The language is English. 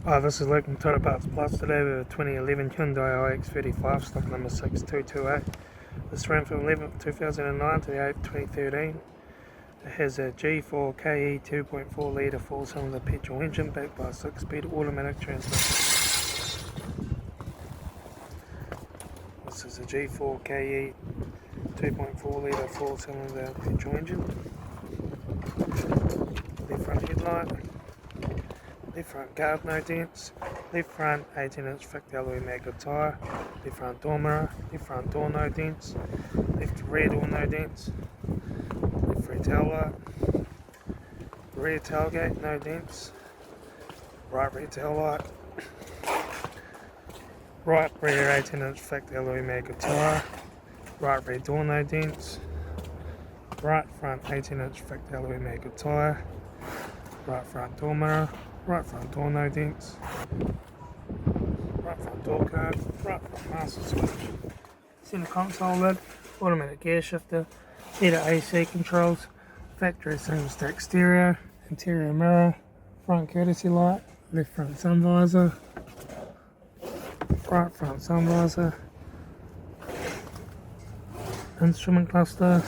Hi, this is Luke from Total Parts Plus. Today we have a 2011 Hyundai iX35, stock number 6228. This ran from 11th 2009 to the 8th 2013. It has a G4KE 2.4 litre 4-cylinder petrol engine backed by a 6-speed automatic transmission. This is a G4KE 2.4 litre 4-cylinder petrol engine. Left front headlight. Left front guard, no dents. Left front 18-inch thick alloy magnet tyre. Left front door mirror. Left front door, no dents. Left rear door, no dents. Left rear tail light. Rear tailgate, no dents. Right rear tail light. Right rear 18-inch thick alloy magnet tyre. Right rear door, no dents. Right front 18-inch thick alloy magnet tyre. Right front door mirror. Right front door, no dents. Right front door card. Right front master switch. Centre console lid. Automatic gear shifter. Heater AC controls. Factory single stack stereo. Interior mirror. Front courtesy light. Left front sun visor. Right front sun visor. Instrument cluster.